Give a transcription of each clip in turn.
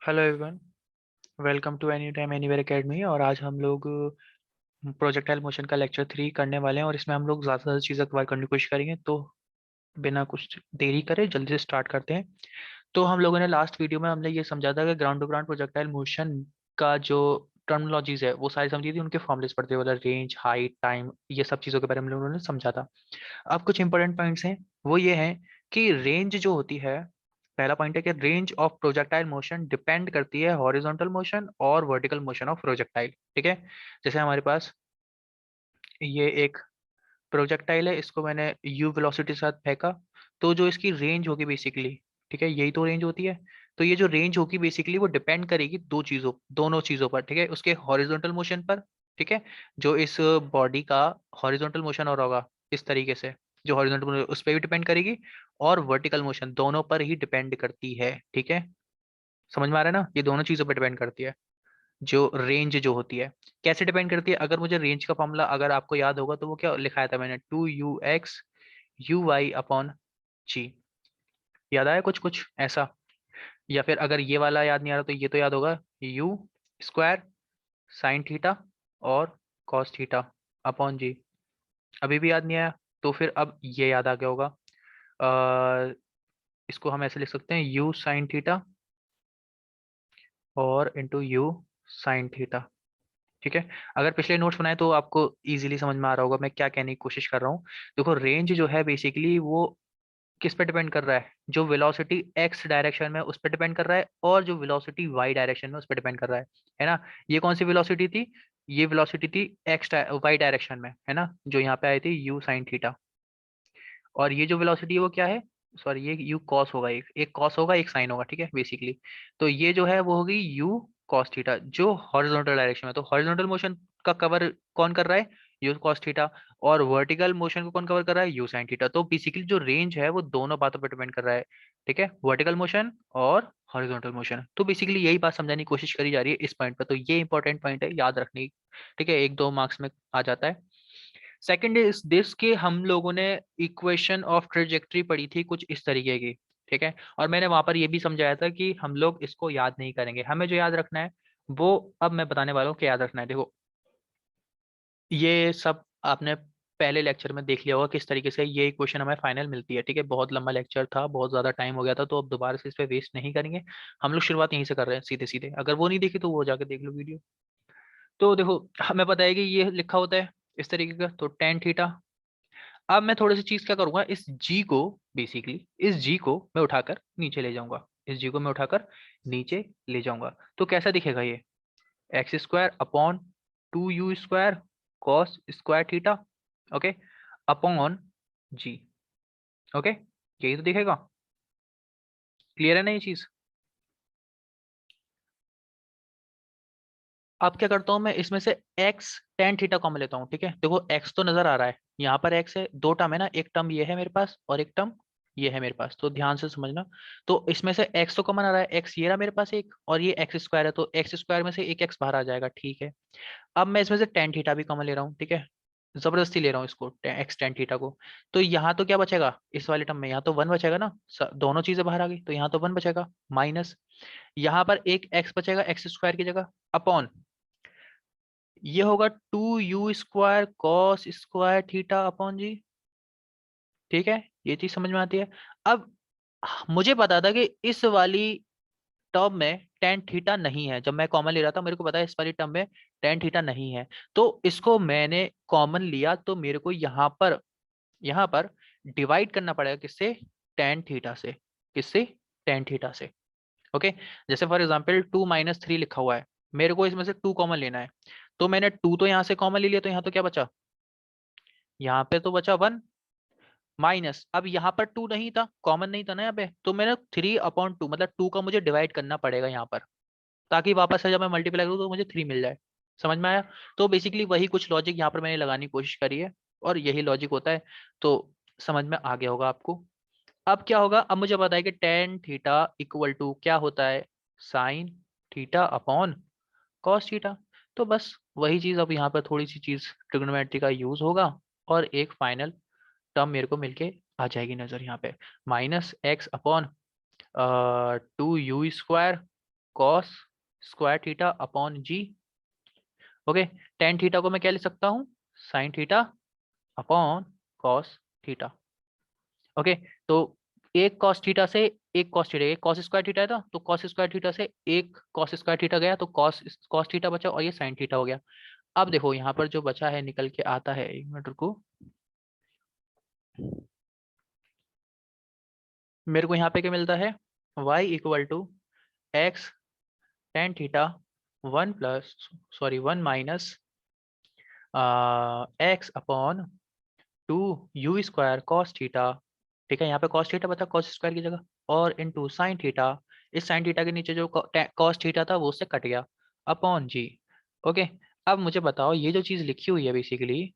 Hello everyone, welcome to anytime anywhere academy. और आज हम लोग प्रोजेक्टाइल मोशन का लेक्चर 3 करने वाले हैं और इसमें हम लोग ज़्यादा से ज़्यादा चीज़ें कवर करने की कोशिश करेंगे। तो बिना कुछ देरी करे जल्दी से स्टार्ट करते हैं। तो हम लोगों ने लास्ट वीडियो में हमने ये समझा था कि ground to ground projectile motion का जो टर्मिनोलॉजीज है वो सारी समझी थी, उनके फॉर्मूलेस पढ़ते हुए रेंज, हाइट, टाइम, ये सब चीज़ों के बारे में हम लोगों ने समझा था। अब कुछ इंपॉर्टेंट पॉइंट्स हैं, वो ये हैं कि रेंज जो होती है, पहला पॉइंट है कि range of projectile motion depend करती है हॉरिजॉन्टल मोशन और वर्टिकल मोशन ऑफ प्रोजेक्टाइल। ठीक है, जैसे हमारे पास ये एक प्रोजेक्टाइल है, इसको मैंने यू वेलोसिटी के साथ फेंका, तो जो इसकी रेंज होगी बेसिकली, ठीक है, यही तो रेंज होती है। तो ये जो रेंज होगी बेसिकली वो डिपेंड करेगी दोनों चीजों पर, ठीक है, उसके हॉरिजॉन्टल मोशन पर, ठीक है, जो इस बॉडी का हॉरिजॉन्टल मोशन हो रहा होगा इस तरीके से, जो हॉरिजॉन्टल उस पर भी डिपेंड करेगी, और वर्टिकल मोशन दोनों पर ही डिपेंड करती है। ठीक है, समझ में आ रहा है ना, ये दोनों चीजों पर डिपेंड करती है। जो रेंज जो होती है कैसे डिपेंड करती है, अगर मुझे रेंज का फॉर्मूला अगर आपको याद होगा तो वो क्या लिखाया था मैंने, 2ux uy अपॉन जी। याद आया कुछ कुछ ऐसा? या फिर अगर ये वाला याद नहीं आ रहा तो ये तो याद होगा, यू स्क्वायर साइन थीटा और कॉस थीटा अपॉन जी। अभी भी याद नहीं आया? तो फिर अब ये याद आ गया होगा। इसको हम ऐसे लिख सकते हैं, यू साइन थीटा और इंटू यू साइन थीटा। ठीक है, अगर पिछले नोट्स बनाए तो आपको इजीली समझ में आ रहा होगा मैं क्या कहने की कोशिश कर रहा हूँ। देखो, रेंज जो है बेसिकली वो किस पे डिपेंड कर रहा है, जो वेलोसिटी एक्स डायरेक्शन में उस पर डिपेंड कर रहा है, और जो वेलोसिटी वाई डायरेक्शन में उस पर डिपेंड कर रहा है ना। ये कौन सी वेलोसिटी थी? ये वेलोसिटी थी एक्स वाई डायरेक्शन में, है ना, जो यहाँ पे आई थी यू साइन थीटा। और ये जो वेलोसिटी है वो क्या है? सॉरी, ये यू कॉस होगा, एक कॉस होगा एक साइन होगा, ठीक है बेसिकली। तो ये जो है वो होगी यू कॉस थीटा, जो हॉरिजॉन्टल डायरेक्शन में। तो हॉरिजॉन्टल मोशन का कवर कौन कर रहा है? You cos theta. और वर्टिकल मोशन को कौन कवर कर रहा है? You sine theta. तो बेसिकली जो रेंज है वो दोनों बातों पर डिपेंड कर रहा है, ठीक है, वर्टिकल मोशन और हॉरिजॉन्टल मोशन। तो बेसिकली यही बात समझाने की कोशिश करी जा रही है इस पॉइंट पर। तो ये इंपॉर्टेंट पॉइंट है, याद रखने की। ठीक है, एक दो मार्क्स में आ जाता है। सेकंड इज दिस के हम लोगों ने इक्वेशन ऑफ ट्रेजेक्ट्री पढ़ी थी कुछ इस तरीके की, ठीक है, और मैंने वहां पर ये भी समझाया था कि हम लोग इसको याद नहीं करेंगे, हमें जो याद रखना है वो अब मैं बताने वाला हूँ कि याद रखना है। देखो, ये सब आपने पहले लेक्चर में देख लिया होगा किस तरीके से ये इक्वेशन हमें फाइनल मिलती है। ठीक है, बहुत लंबा लेक्चर था, बहुत ज्यादा टाइम हो गया था, तो अब दोबारा से इस पे वेस्ट नहीं करेंगे। हम लोग शुरुआत यहीं से कर रहे हैं सीधे सीधे, अगर वो नहीं देखी तो वो जाके देख लो वीडियो। तो देखो, हमें पता है कि ये लिखा होता है इस तरीके का, तो टेन थीटा। अब मैं थोड़ी सी चीज क्या करूंगा, इस जी को, बेसिकली इस जी को मैं उठाकर नीचे ले जाऊंगा, इस जी को मैं उठाकर नीचे ले जाऊंगा। तो कैसा दिखेगा ये? X square upon 2u square cos square theta, okay, upon g. Okay, यही तो दिखेगा। क्लियर है ना ये चीज? अब क्या करता हूँ मैं, इसमें से एक्स टेन थीटा कॉमन लेता हूँ। ठीक है, देखो एक्स तो नजर आ रहा है, यहाँ पर एक्स है, दो टर्म है ना, एक टर्म ये है मेरे पास और एक टर्म ये है मेरे पास, तो ध्यान से समझना। तो इसमें से एक्स तो कॉमन आ रहा है, एक्स ये रहा मेरे पास एक, और ये एक्स स्क्वायर है, तो एक्स स्क्वायर में से एक एक्स बाहर आ जाएगा, ठीक है। अब मैं इसमें से टेन थीटा भी कॉमन ले रहा हूँ, ठीक है, जबरदस्ती ले रहा हूँ इसको, एक्स टेन थीटा को। तो यहाँ तो क्या बचेगा इस वाले टर्म में? यहाँ तो वन बचेगा ना, दोनों चीजें बाहर आ गई, तो यहाँ तो वन बचेगा, माइनस यहाँ पर एक एक्स बचेगा एक्स स्क्वायर की जगह, अपॉन ये होगा 2u square cos square theta upon g. ठीक है, ये चीज समझ में आती है। अब मुझे पता था कि इस वाली टर्म में टेन थीटा नहीं है, जब मैं कॉमन ले रहा था मेरे को पता है इस वाली टर्म में टेन थीटा नहीं है। तो इसको मैंने कॉमन लिया, तो मेरे को यहाँ पर डिवाइड करना पड़ेगा किससे? टेन थीटा से। किससे? टेन थीटा से। ओके, जैसे फॉर एग्जाम्पल 2 - 3 लिखा हुआ है, मेरे को इसमें से टू कॉमन लेना है, तो मैंने टू तो यहाँ से कॉमन ले लिया, तो यहाँ तो क्या बचा? यहाँ पे तो बचा वन, माइनस अब यहाँ पर टू नहीं था, कॉमन नहीं था ना यहाँ पे, तो मैंने 3/2 मतलब टू का मुझे डिवाइड करना पड़ेगा यहाँ पर, ताकि वापस से जब मैं मल्टीप्लाई करूँ तो मुझे थ्री मिल जाए। समझ में आया? तो बेसिकली वही कुछ लॉजिक यहाँ पर मैंने लगाने की कोशिश करी है, और यही लॉजिक होता है। तो समझ में आ गया होगा आपको। अब क्या होगा, अब मुझे पता है कि टेन थीटा इक्वल टू क्या होता है? Sign theta upon cos theta. तो बस वही चीज अब यहाँ पर थोड़ी सी चीज ट्रिग्नोमेट्री का यूज होगा, और एक फाइनल टर्म मेरे को मिलके आ जाएगी नजर यहाँ पे, -x upon 2u square cos square theta upon g. Okay, tan theta को मैं क्या लिख सकता हूँ, sine theta upon cos theta. Okay, तो एक कॉस थीटा से एक कॉस थीटा, एक कॉस स्क्वायर थीटा था तो कॉस स्क्वायर थीटा से एक कॉस स्क्वायर थीटा गया तो कॉस कॉस थीटा बचा और ये साइन थीटा हो गया। अब देखो यहाँ पर जो बचा है निकल के आता है, एक मिनट रुको, मेरे को यहाँ पे क्या मिलता है, y equal to x tan theta one plus sorry one minus x upon two u square cos theta. ठीक है, यहाँ पे कॉस थीटा बचा कॉस स्क्वायर की जगह, और इनटू साइन थीटा, इस साइन थीटा के नीचे जो कॉस थीटा था वो उससे कट गया, अपॉन जी। ओके, अब मुझे बताओ ये जो चीज लिखी हुई है बेसिकली,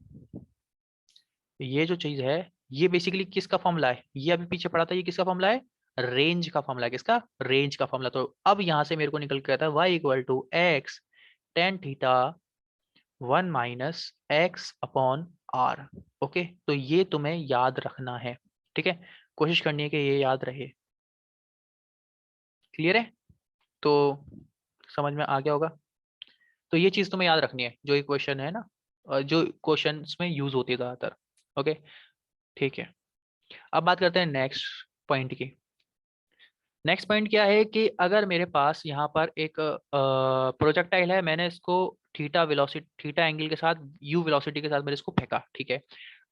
ये जो चीज है ये बेसिकली किसका फॉर्मूला है, ये अभी पीछे पढ़ा था, ये किसका फॉर्मूला है, रेंज का फॉर्मूला है। किसका, रेंज का फॉर्मूला। तो अब यहाँ से मेरे को निकल के आता है y equal to x tan theta one minus x upon R. Okay, तो ये तुम्हें याद रखना है। ठीक है, कोशिश करनी है कि ये याद रहे। क्लियर है, तो समझ में आ गया होगा। तो ये चीज तुम्हें याद रखनी है, जो इक्वेशन है ना, जो क्वेश्चंस में यूज होती है ज्यादातर। ओके, ठीक है। अब बात करते हैं नेक्स्ट पॉइंट की। नेक्स्ट पॉइंट क्या है कि अगर मेरे पास यहाँ पर एक प्रोजेक्टाइल है, मैंने इसको थीटा वेलोसिटी, थीटा एंगल के साथ, यू वेलोसिटी के साथ मैंने इसको फेंका। ठीक है,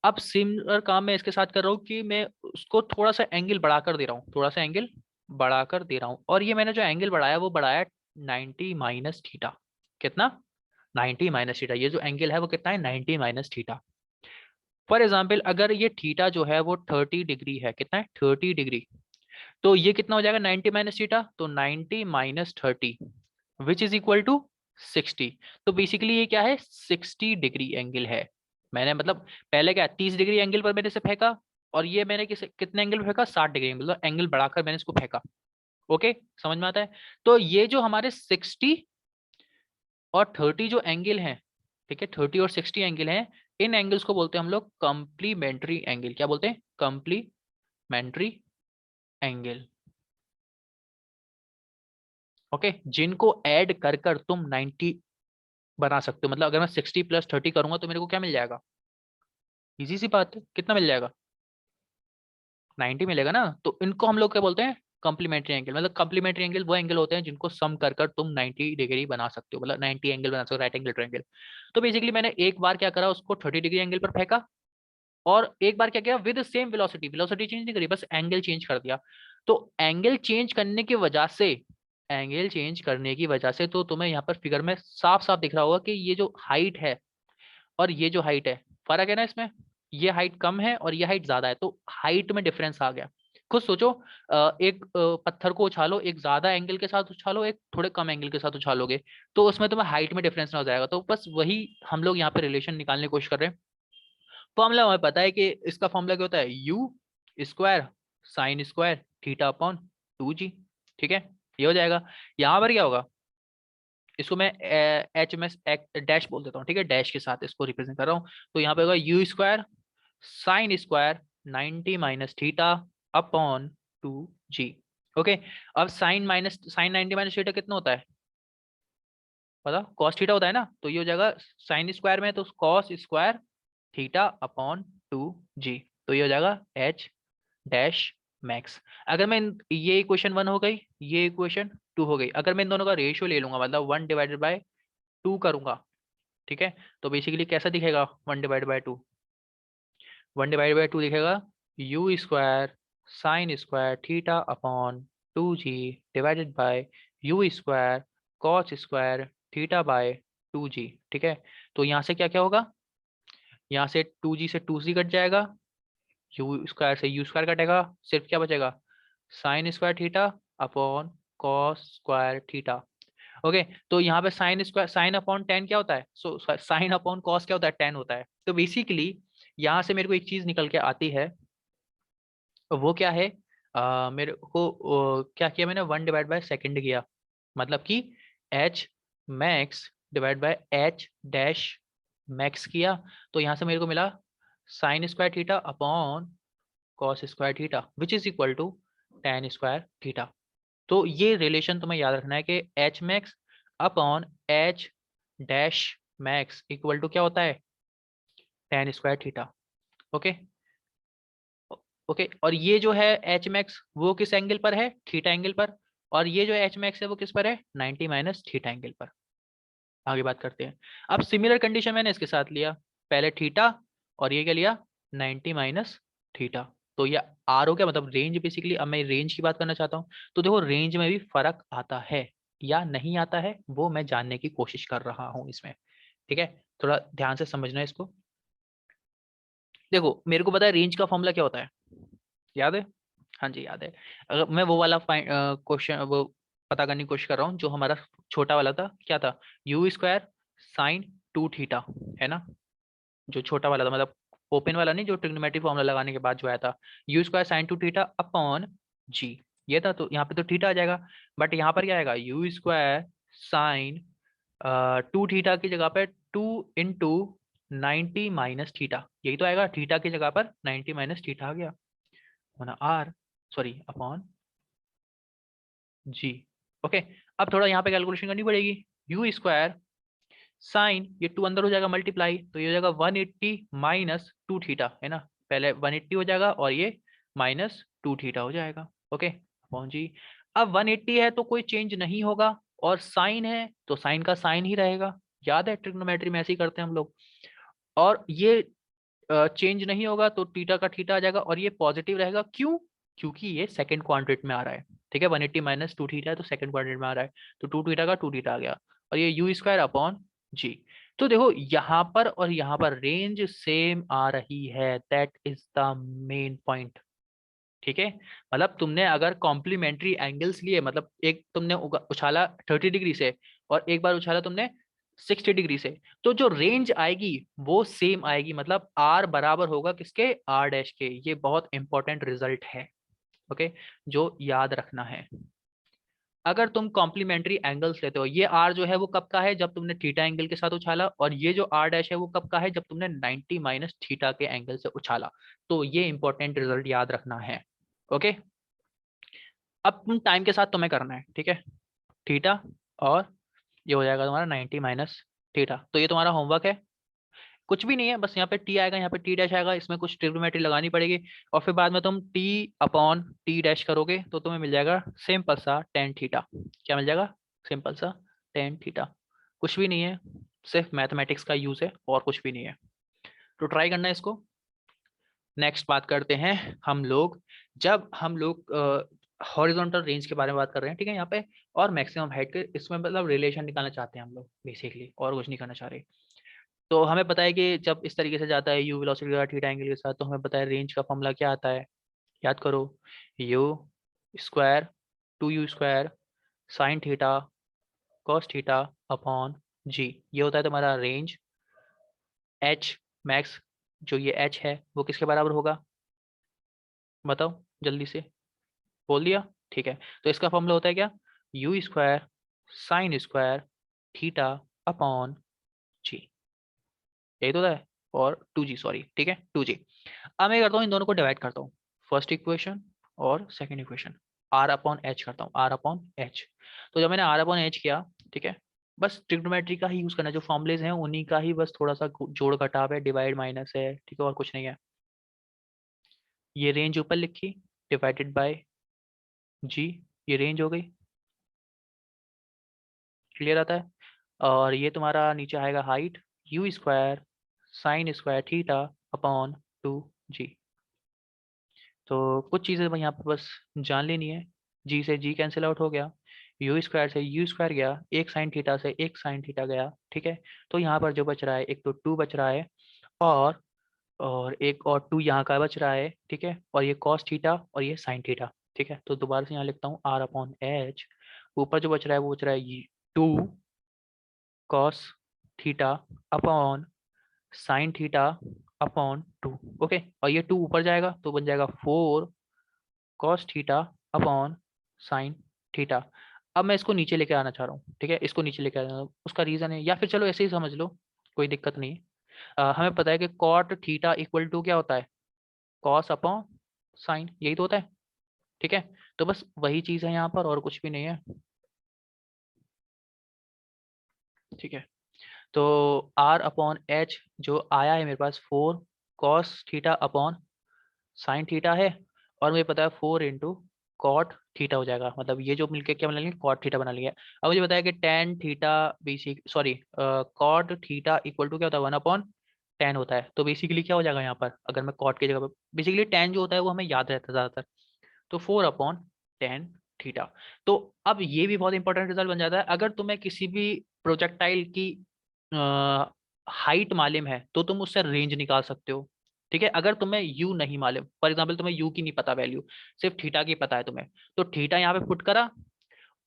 अब सिमिलर काम मैं इसके साथ कर रहा हूँ कि मैं उसको थोड़ा सा एंगल बढ़ाकर दे रहा हूँ, थोड़ा सा एंगल बढ़ाकर दे रहा हूँ, और ये मैंने जो एंगल बढ़ाया वो बढ़ाया 90 माइनस थीटा। कितना, 90 माइनस थीटा। ये जो एंगल है वो कितना है, 90 माइनस थीटा। फॉर एग्जाम्पल अगर ये थीटा जो है वो 30 डिग्री है, कितना है 30 डिग्री, तो ये कितना हो जाएगा 90 माइनस थीटा, तो 90 minus 30 which is equal to 60। तो बेसिकली ये क्या है, 60 डिग्री एंगल है। मैंने मतलब पहले क्या 30 डिग्री एंगल पर मैंने इसे फेंका, और ये मैंने कितने एंगल पे फेंका, 60 डिग्री एंगल, तो एंगल बढ़ाकर मैंने इसको फेंका। ओके, समझ में आता है। तो ये जो हमारे 60 और 30 जो एंगल हैं, ठीक है 30 और 60 एंगल हैं, इन एंगल्स को बोलते हैं हम लोग कॉम्प्लीमेंट्री एंगल। क्या बोलते हैं, कॉम्प्लीमेंट्री एंगल। ओके, जिनको ऐड कर कर तुम 90 बना सकते हो। मतलब अगर मैं 60 प्लस 30 करूंगा तो मेरे को क्या मिल जाएगा, इजी सी बात है, कितना मिल जाएगा, 90 मिलेगा ना। तो इनको हम लोग क्या बोलते हैं, कॉम्प्लीमेंट्री एंगल। मतलब कॉम्प्लीमेंट्री एंगल वो एंगल होते हैं जिनको सम कर कर तुम 90 डिग्री बना सकते हो, मतलब 90 एंगल बना सकते हो, राइट एंगल ट्रायंगल। तो बेसिकली मैंने एक बार क्या करा, उसको 30 डिग्री एंगल पर फेंका, और एक बार क्या किया, with same velocity, velocity change नहीं करी, बस एंगल चेंज कर दिया। तो एंगल चेंज करने की वजह से, एंगल चेंज करने की वजह से तो तुम्हें यहाँ पर फिगर में साफ साफ दिख रहा होगा कि ये जो हाइट है और ये जो हाइट है, फर्क है ना इसमें, ये हाइट कम है और ये हाइट ज्यादा है, तो हाइट में डिफरेंस आ गया। खुद सोचो, एक पत्थर को उछालो, एक ज्यादा एंगल के साथ उछालो, एक थोड़े कम एंगल के साथ उछालोगे, तो उसमें तुम्हें हाइट में डिफरेंस ना हो जाएगा। तो बस वही हम लोग यहाँ पे रिलेशन निकालने की कोशिश कर रहे हैं। फॉर्मूला हमें पता है कि इसका फॉर्मूला क्या होता है, u square sine square theta upon 2g। ठीक है, ये हो जाएगा। यहाँ पर क्या होगा, इसको मैं एच में डैश बोल देता हूँ, ठीक है, डैश के साथ इसको रिप्रेजेंट कर रहा हूँ। तो यहाँ पे होगा you square sine square 90 minus theta upon 2g। Okay, अब साइन 90 माइनस थीटा कितना होता है, पता, कॉस थीटा होता है ना, तो ये हो जाएगा साइन स्क्वायर में तो cos square theta upon 2g। तो ये हो जाएगा एच डैश मैक्स। अगर मैं ये इक्वेशन 1 हो गई, ये इक्वेशन 2 हो गई, अगर मैं इन दोनों का रेशियो ले लूंगा, मतलब 1 डिवाइडेड बाय 2 करूंगा, ठीक है, तो बेसिकली कैसा दिखेगा 1 डिवाइड बाय 2, 1 डिवाइड बाय 2 दिखेगा you square sine square theta upon 2g divided by you square cos square theta by 2g। ठीक है, तो यहाँ से क्या क्या होगा, यहाँ से 2g से 2c कट जाएगा, यू स्क्वायर से यू स्क्वायर कटेगा, सिर्फ क्या बचेगा, sign square theta upon cos square theta. Okay, तो यहाँ पे sine square, sine upon ten क्या होता है, सो साइन अपॉन कॉस क्या होता है, टेन होता है। तो बेसिकली यहाँ से मेरे को एक चीज निकल के आती है, वो क्या है, मेरे को क्या किया मैंने, 1 डिवाइड बाय सेकंड किया, मतलब कि H max divide by H dash max किया। तो यहाँ से मेरे को मिला sine square theta upon cos square theta which is equal to tan square theta. तो ये रिलेशन तुम्हें याद रखना है कि H max upon H dash max equal to क्या होता है, tan square theta. Okay, okay, और ये जो है एच मैक्स वो किस एंगल पर है, थीटा एंगल पर, और ये जो एच मैक्स है वो किस पर है, 90 माइनस थीटा एंगल पर। आगे बात करते हैं। अब सिमिलर कंडीशन मैंने इसके साथ लिया, पहले थीटा और ये क्या लिया, 90 माइनस थीटा। तो ये आर हो गया, मतलब रेंज बेसिकली। अब मैं रेंज की बात करना चाहता हूँ, तो देखो रेंज में भी फर्क आता है या नहीं आता है, वो मैं जानने की कोशिश कर रहा हूँ इसमें। ठीक है, थोड़ा ध्यान से समझना है इसको। देखो मेरे को पता है रेंज का फॉर्मूला क्या होता है, याद है? हाँ जी याद है। अगर मैं वो वाला क्वेश्चन वो पता करने की कोशिश कर रहा हूँ जो हमारा छोटा वाला था, क्या था, यू स्क्वायर साइन 2 थीटा, है ना? जो छोटा वाला था, मतलब ओपन वाला नहीं, जो ट्रिग्नोमेट्री फॉर्मूला लगाने के बाद जो आया था, u square sine 2 theta upon g, ये था। तो यहाँ पे तो थीटा आ जाएगा, बट यहाँ पर क्या आएगा, यू स्क्वायर साइन 2 थीटा की जगह पे 2 इंटू 90 माइनस थीटा, यही तो आएगा, थीटा की जगह पर 90 माइनस थीटा आ गया, होना R, sorry upon g. Okay, अब थोड़ा यहाँ पे कैलकुलेशन करनी पड़ेगी। यू स्क्वायर साइन, ये 2 अंदर हो जाएगा मल्टीप्लाई, तो ये हो जाएगा 180 माइनस 2 थीटा, है ना? पहले 180 हो जाएगा और ये माइनस 2 थीटा हो जाएगा। ओके, अपॉन जी। अब 180 है तो कोई चेंज नहीं होगा, और साइन है तो साइन का साइन ही रहेगा, याद है ट्रिग्नोमेट्री में ऐसे ही करते हैं हम लोग। और ये चेंज नहीं होगा तो थीटा का थीटा आ जाएगा, और ये पॉजिटिव रहेगा, क्यों? क्योंकि ये सेकंड क्वाड्रेंट में आ रहा है। ठीक है, 180 माइनस 2 थीटा है तो सेकंड क्वाड्रेंट में आ रहा है, तो 2 थीटा का 2 थीटा आ गया, और ये यू स्क्वायर अपॉन जी। तो देखो यहाँ पर और यहाँ पर रेंज सेम आ रही है, that is the main point. ठीक है, मतलब तुमने अगर कॉम्प्लीमेंट्री एंगल्स लिए, मतलब एक तुमने उछाला 30 डिग्री से और एक बार उछाला तुमने 60 डिग्री से, तो जो रेंज आएगी वो सेम आएगी, मतलब आर बराबर होगा किसके, आर डैश के। ये बहुत इंपॉर्टेंट रिजल्ट है, ओके, जो याद रखना है। अगर तुम कॉम्प्लीमेंट्री एंगल्स लेते हो, ये आर जो है वो कब का है, जब तुमने थीटा एंगल के साथ उछाला, और ये जो आर डैश है वो कब का है, जब तुमने 90 माइनस थीटा के एंगल से उछाला। तो ये इंपॉर्टेंट रिजल्ट याद रखना है। ओके, अब तुम टाइम के साथ तुम्हें करना है, ठीक है, थीटा और ये हो जाएगा तुम्हारा 90 माइनस थीटा। तो ये तुम्हारा होमवर्क है, कुछ भी नहीं है, बस यहाँ पे टी आएगा, यहाँ पे टी डैश आएगा, इसमें कुछ ट्रिग्नोमेट्री लगानी पड़ेगी, और फिर बाद में तुम टी अपॉन टी डैश करोगे तो तुम्हें मिल जाएगा सिंपल सा टेन थीटा। क्या मिल जाएगा, सिंपल सा टेन थीटा। कुछ भी नहीं है, सिर्फ मैथमेटिक्स का यूज है और कुछ भी नहीं है। तो ट्राई करना है इसको। नेक्स्ट बात करते हैं हम लोग, जब हम लोग हॉरिजॉन्टल रेंज के बारे में बात कर रहे हैं, ठीक है, यहाँ पे, और मैक्सिमम हाइट के, इसमें मतलब रिलेशन निकालना चाहते हैं हम लोग बेसिकली, और कुछ नहीं करना चाह रहे। तो हमें पता है कि जब इस तरीके से जाता है यू वेलोसिटी का थीटा एंगल के साथ, तो हमें पता है रेंज का फॉर्मूला क्या आता है, याद करो, u square 2u square sine theta cos theta upon g, ये होता है तुम्हारा रेंज। एच मैक्स, जो ये एच है वो किसके बराबर होगा, बताओ जल्दी से, बोल दिया? ठीक है, तो इसका फॉर्मूला होता है क्या, u square sine square theta upon g, यही तो होता है, और 2g, सॉरी, ठीक है 2g। अब मैं करता हूँ इन दोनों को डिवाइड करता हूँ, फर्स्ट इक्वेशन और second equation, R upon H करता हूँ, आर अपॉन एच। तो जब मैंने आर अपॉन एच किया, ठीक है, बस ट्रिग्नोमेट्री का ही यूज करना है, जो फॉर्मुलेज हैं उन्हीं का ही बस थोड़ा सा जोड़ घटाव है, डिवाइड माइनस है, ठीक है, और कुछ नहीं है। ये रेंज ऊपर लिखी, डिवाइडेड बाय जी, ये रेंज हो गई, क्लियर आता है। और ये तुम्हारा नीचे आएगा height, you square sine square theta upon 2g। तो कुछ चीज़ें यहाँ पर बस जान लेनी है, जी से जी कैंसिल आउट हो गया, यू स्क्वायर से यू स्क्वायर गया, एक साइन थीटा से एक साइन थीटा गया, ठीक है। तो यहाँ पर जो बच रहा है, एक तो 2 बच रहा है, और एक और 2 यहाँ का बच रहा है, ठीक है, और ये कॉस थीटा और ये साइन थीटा, ठीक है। तो दोबारा से यहाँ लिखता हूँ आर अपॉन एच, ऊपर जो बच रहा है वो बच रहा है 2 cos theta upon sine theta upon 2। Okay, और ये 2 ऊपर जाएगा तो बन जाएगा 4 cos theta upon sine theta. अब मैं इसको नीचे लेके आना चाह रहा हूँ, ठीक है, इसको नीचे लेके आना, उसका रीजन है, या फिर चलो ऐसे ही समझ लो, कोई दिक्कत नहीं है। हमें पता है कि कॉट थीटा इक्वल टू क्या होता है, कॉस अपॉन साइन, यही तो होता है, ठीक है। तो बस वही चीज है यहाँ पर, और कुछ भी नहीं है। ठीक है, तो R अपॉन एच जो आया है मेरे पास 4 cos theta upon sine theta है, और मुझे पता है 4 इंटू कॉट थीटा हो जाएगा, मतलब ये जो मिलके क्या बना लेंगे, कॉट थीटा बना लिया। अब मुझे बताया कि tan theta basic sorry cot theta equal to क्या होता है, 1/10 होता है। तो बेसिकली क्या हो जाएगा यहाँ पर, अगर मैं कॉट की जगह पर, बेसिकली टेन जो होता है वो हमें याद रहता है ज्यादातर, तो 4/10 थीटा। तो अब ये भी बहुत इंपॉर्टेंट रिजल्ट बन जाता है, अगर तुम्हें किसी भी प्रोजेक्टाइल की हाइट मालूम है तो तुम उससे रेंज निकाल सकते हो। ठीक है, अगर तुम्हें यू नहीं मालूम, फॉर एग्जाम्पल तुम्हें यू की नहीं पता वैल्यू, सिर्फ थीटा की पता है तुम्हें, तो थीटा यहाँ पे पुट करा,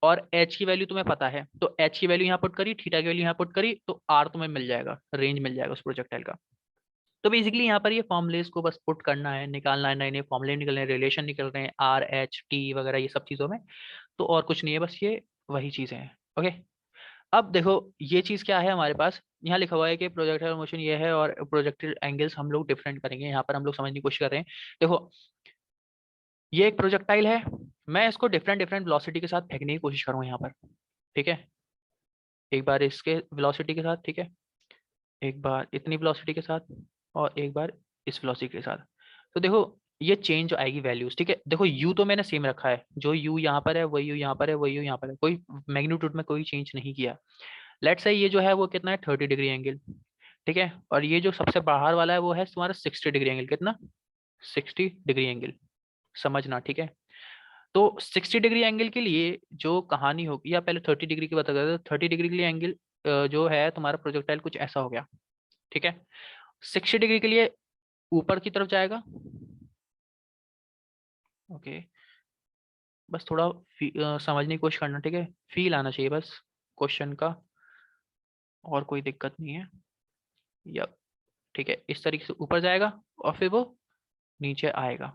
और एच की वैल्यू तुम्हें पता है तो एच की वैल्यू यहाँ पुट करी, थीटा की वैल्यू यहाँ पुट करी, तो आर तुम्हें मिल जाएगा, रेंज मिल जाएगा उस प्रोजेक्टाइल का। तो बेसिकली यहाँ पर ये फॉर्मुलेस को बस पुट करना है, निकालना है, नए नए फॉर्मुले निकल रहे हैं, रिलेशन निकल रहे हैं, आर एच टी वगैरह ये सब चीज़ों में। तो और कुछ नहीं है, बस ये वही चीज़ें हैं। ओके, अब देखो ये चीज़ क्या है हमारे पास, यहाँ लिखा हुआ है कि प्रोजेक्टाइल मोशन ये है और प्रोजेक्टाइल एंगल्स हम लोग डिफरेंट करेंगे, यहाँ पर हम लोग समझने की कोशिश कर रहे हैं। देखो ये एक प्रोजेक्टाइल है, मैं इसको डिफरेंट डिफरेंट वेलोसिटी के साथ फेंकने की कोशिश करूँगा यहाँ पर। ठीक है, एक बार इसके वेलोसिटी के साथ, ठीक है, एक बार इतनी वेलोसिटी के साथ, और एक बार इस वेलोसिटी के साथ। तो देखो ये चेंज आएगी वैल्यूज। ठीक है, देखो यू तो मैंने सेम रखा है, जो यू यहाँ पर है वही यू यहाँ पर है, वही यू यहाँ पर है, कोई मैग्नीट्यूड में कोई चेंज नहीं किया। लेट्स से ये जो है वो कितना है, 30 डिग्री एंगल। ठीक है, और ये जो सबसे बाहर वाला है वो है तुम्हारा 60 डिग्री एंगल, कितना, 60 डिग्री एंगल, समझना। ठीक है, तो 60 डिग्री एंगल के लिए जो कहानी होगी, या पहले 30 डिग्री की बता देते, 30 डिग्री के लिए एंगल जो है तुम्हारा प्रोजेक्टाइल कुछ ऐसा हो गया। ठीक है, 60 डिग्री के लिए ऊपर की तरफ जाएगा। ओके, बस थोड़ा समझने की कोशिश करना, ठीक है, फील आना चाहिए बस क्वेश्चन का, और कोई दिक्कत नहीं है। या ठीक है, इस तरीके से ऊपर जाएगा और फिर वो नीचे आएगा।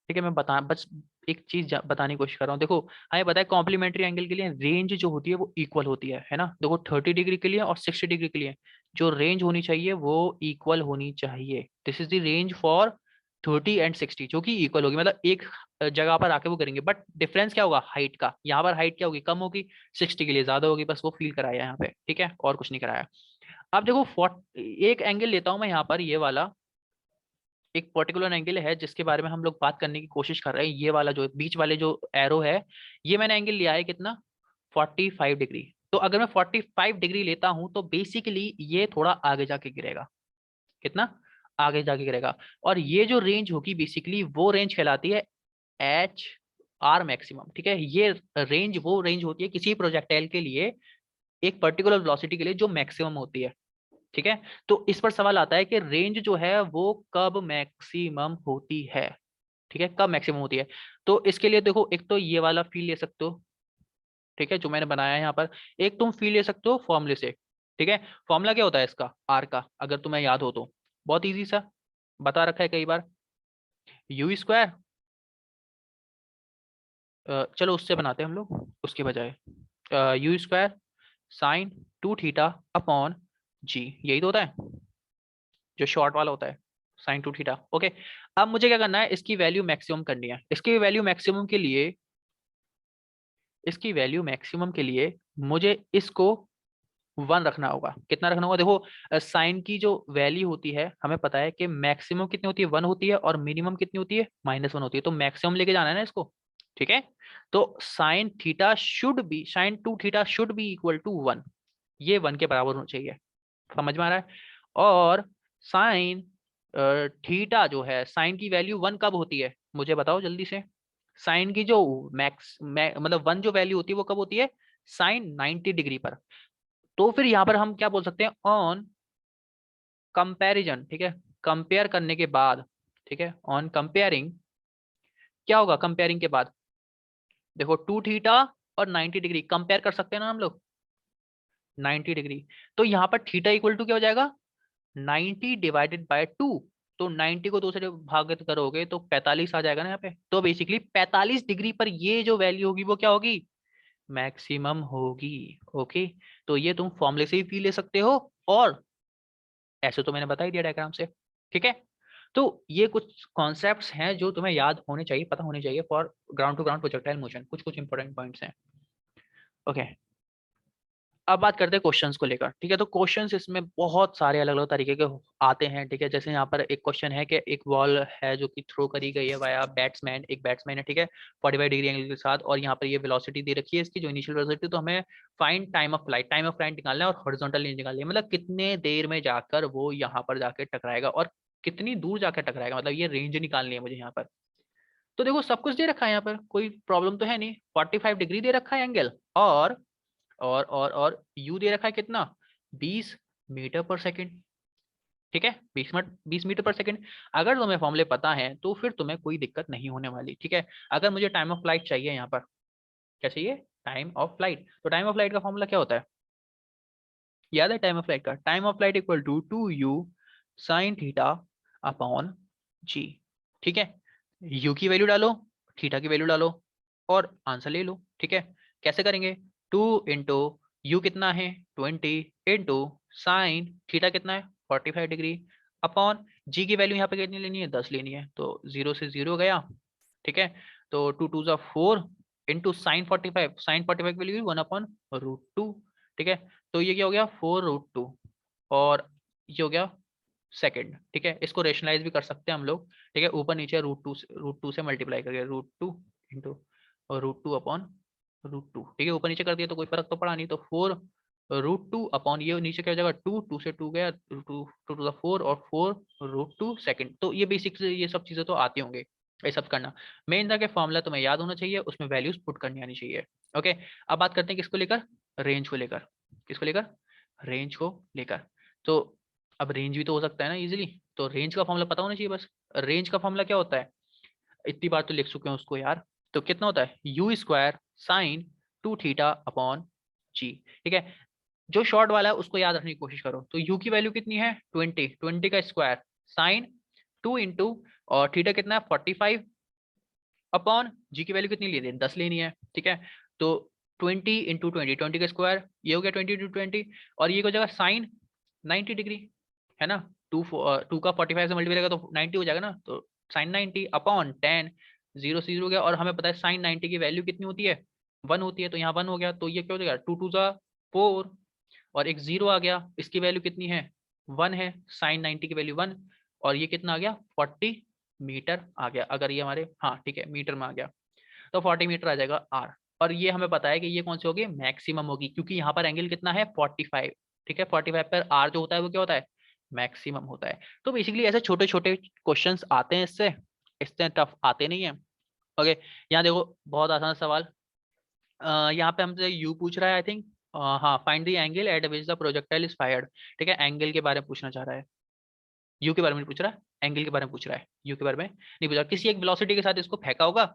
ठीक है, मैं बता बस एक चीज बताने की कोशिश कर रहा हूँ। देखो हमें पता है कॉम्प्लीमेंट्री एंगल के लिए रेंज जो होती है वो इक्वल होती है ना। देखो 30 डिग्री के लिए और 60 डिग्री के लिए जो रेंज होनी चाहिए वो इक्वल होनी चाहिए। This is the range for 30 and 60, जो कि इक्वल होगी, मतलब एक जगह पर आके वो करेंगे, बट डिफरेंस क्या होगा, हाइट का। यहाँ पर हाइट क्या होगी, कम होगी, 60 के लिए ज्यादा होगी, बस वो फील कराया यहाँ पे। ठीक है, और कुछ नहीं कराया। अब देखो एक एंगल लेता हूं मैं यहाँ पर, ये वाला एक पर्टिकुलर एंगल है जिसके बारे में हम लोग बात करने की कोशिश कर रहे हैं। ये वाला जो बीच वाले जो एरो है, ये मैंने एंगल लिया है कितना, 45 डिग्री। तो अगर मैं 45 डिग्री लेता हूं तो बेसिकली ये थोड़ा आगे जाके गिरेगा, कितना आगे जाके गिरेगा। और ये जो रेंज होगी बेसिकली वो रेंज कहलाती है एच आर मैक्सिमम। ठीक है, ये रेंज वो रेंज होती है किसी प्रोजेक्टाइल के लिए, एक पर्टिकुलर वेलोसिटी के लिए जो मैक्सिमम होती है। ठीक है, तो इस पर सवाल आता है कि रेंज जो है वो कब मैक्सिमम होती है। ठीक है, कब मैक्सिमम होती है। तो इसके लिए देखो, एक तो ये वाला फील ले सकते हो, ठीक है, जो मैंने बनाया है यहाँ पर। एक तुम फील ले सकते हो फॉर्मूले से। ठीक है, फॉर्मूला क्या होता है इसका, आर का, अगर तुम्हें याद हो तो, बहुत इजी सा बता रखा है कई बार, यू स्क्वायर, चलो उससे बनाते हैं हम लोग उसके बजाय, u square sine 2 theta upon g, यही तो होता है जो शॉर्ट वाला होता है, साइन 2 थीटा। ओके, अब मुझे क्या करना है, इसकी वैल्यू मैक्सिमम करनी है। इसकी वैल्यू मैक्सिमम के लिए, इसकी वैल्यू मैक्सिमम के लिए मुझे इसको 1 रखना होगा। कितना रखना होगा, देखो साइन की जो वैल्यू होती है हमें पता है कि मैक्सिमम कितनी होती है, 1 होती है, और मिनिमम कितनी होती है, -1 होती है। तो मैक्सिमम लेके जाना है ना इसको। ठीक है, तो sine 2 theta should be equal to 1, ये 1 के बराबर होना चाहिए। समझ में आ रहा है। और साइन थीटा जो है, साइन की वैल्यू 1 कब होती है, मुझे बताओ जल्दी से। साइन की जो मतलब 1 जो वैल्यू होती है वो कब होती है, साइन 90 डिग्री पर। तो फिर यहाँ पर हम क्या बोल सकते हैं, ऑन कंपैरिजन। ठीक है, कंपेयर करने के बाद, ठीक है, ऑन कंपेयरिंग क्या होगा, कंपेयरिंग के बाद देखो 2 थीटा और 90 डिग्री कंपेयर कर सकते हैं ना हम लोग, 90 डिग्री। तो यहाँ पर थीटा इक्वल टू क्या हो जाएगा, 90 डिवाइडेड बाय 2। तो 90 को 2 से भागित करोगे तो 45 आ जाएगा ना यहाँ पे। तो बेसिकली 45 डिग्री पर ये जो वैल्यू होगी वो क्या होगी, मैक्सिमम होगी। ओके, तो ये तुम फॉर्मूले से ही पी ले सकते हो, और ऐसे तो मैंने बता ही दिया डायग्राम से। ठीक है, तो ये कुछ कॉन्सेप्ट्स हैं जो तुम्हें याद होने चाहिए, पता होने चाहिए for ground to ground projectile motion. कुछ कुछ इंपॉर्टेंट पॉइंट्स हैं। ओके, अब बात करते हैं क्वेश्चंस को लेकर। ठीक है, तो क्वेश्चंस इसमें बहुत सारे अलग अलग तरीके के आते हैं। ठीक है, जैसे यहाँ पर एक क्वेश्चन है कि एक बॉल है जो कि थ्रो करी गई है वाया बैट्समैन, एक बैट्समैन है, ठीक है, 45 डिग्री एंगल के साथ, और यहाँ पर ये वेलोसिटी दे रखी है इसकी, जो इनिशियल वेलोसिटी, तो हमें find time of flight, time of flight निकालना है और हॉरिजॉन्टल रेंज निकालनी है, मतलब कितने देर में जाकर वो यहाँ पर जाके टकराएगा और कितनी दूर जाकर टकराएगा, मतलब ये रेंज निकालनी है मुझे यहाँ पर। तो देखो सब कुछ दे रखा है यहाँ पर, कोई प्रॉब्लम तो है नहीं, 45 डिग्री दे रखा है एंगल, और यू दे रखा है कितना, 20 मीटर पर सेकंड। ठीक है, 20 मीटर पर सेकंड। अगर तुम्हें फॉर्मूले पता है तो फिर तुम्हें कोई दिक्कत नहीं होने वाली। ठीक है, अगर मुझे टाइम ऑफ फ्लाइट चाहिए, यहाँ पर क्या चाहिए, टाइम ऑफ फ्लाइट, तो टाइम ऑफ फ्लाइट का फॉर्मूला क्या होता है, याद है टाइम ऑफ फ्लाइट का, time of flight equal to 2u sine theta upon g. ठीक है, u की वैल्यू डालो, थीटा की वैल्यू डालो और आंसर ले लो। ठीक है, कैसे करेंगे, 2 इंटू यू कितना है 20 इंटू साइन थीटा कितना है 45 डिग्री अपॉन जी की वैल्यू यहाँ पे कितनी लेनी है, 10 लेनी है, तो 0 से 0 गया। ठीक है, तो 2 2 जा 4 इंटू साइन 45, साइन 45 की वैल्यू 1/√2। ठीक है, तो ये क्या हो गया 4√2 और ये हो गया सेकंड। ठीक है, इसको रेशनलाइज भी कर सकते हैं हम लोग। ठीक है, ऊपर नीचे √2 से मल्टीप्लाई करके √2 इंटू √2 अपॉन √2। ठीक है, ऊपर नीचे कर दिया तो कोई फर्क तो पड़ा नहीं, तो 4√2 अपॉन ये नीचे क्या हो जाएगा 2, 2 से 2 गया, 2 2 4 और 4√2 सेकंड। तो ये बेसिक ये सब चीजें तो आती होंगे, ये सब करना। मेन था कि फॉर्मूला तुम्हें याद होना चाहिए, उसमें वैल्यूज पुट करनी आनी चाहिए। ओके, अब बात करते हैं किसको लेकर, रेंज को लेकर। किसको लेकर, रेंज को लेकर। तो अब रेंज भी तो हो सकता है ना इजीली, तो रेंज का फॉर्मूला पता होना चाहिए बस। रेंज का फॉर्मूला क्या होता है, इतनी बार तो लिख चुके हैं उसको यार, तो कितना होता है u square sine 2 theta upon g. ठीक है, जो शॉर्ट वाला है उसको याद रखने की कोशिश करो, तो यू की वैल्यू कितनी है 20, 20 का स्क्वायर साइन 2 इंटू और थीटा कितना है 45 अपॉन जी की वैल्यू कितनी लेनी है 10 लेनी है। ठीक है, तो 20 इंटू 20, 20 का स्क्वायर ये हो गया 20 इंटू 20, और ये हो जाएगा साइन 90 डिग्री, है ना, 2 का 45 से मल्टीप्लाई करेगा तो 90 हो जाएगा ना, तो साइन 90 अपॉन 10, 0 से 0 हो गया, और हमें पता है साइन 90 की वैल्यू कितनी होती है 1 होती है, तो यहाँ 1 हो गया, तो ये क्या हो जाएगा 2 2 जा 4 और एक 0 आ गया, इसकी वैल्यू कितनी है 1 है, साइन 90 की वैल्यू 1, और ये कितना आ गया 40 मीटर आ गया, अगर ये हमारे, हाँ ठीक है मीटर में आ गया, तो 40 मीटर आ जाएगा आर। और ये हमें पता है कि ये कौन सी होगी, मैक्सिमम होगी, क्योंकि यहाँ पर एंगल कितना है 45। ठीक है, 45 पर आर जो होता है वो क्या होता है, मैक्सिमम होता है। तो बेसिकली ऐसे छोटे छोटे क्वेश्चंस आते हैं इससे, इससे टफ आते नहीं है। ओके, यहाँ देखो बहुत आसान सवाल, यहाँ पे हमसे यू पूछ रहा है आई थिंक, हाँ, find the angle eight which the projectile is fired. ठीक है, एंगल के बारे में पूछना चाह रहा है, यू के बारे में पूछ रहा है, एंगल के बारे में पूछ रहा है, यू के बारे में नहीं पूछ रहा। किसी एक वेलोसिटी के साथ इसको फेंका होगा,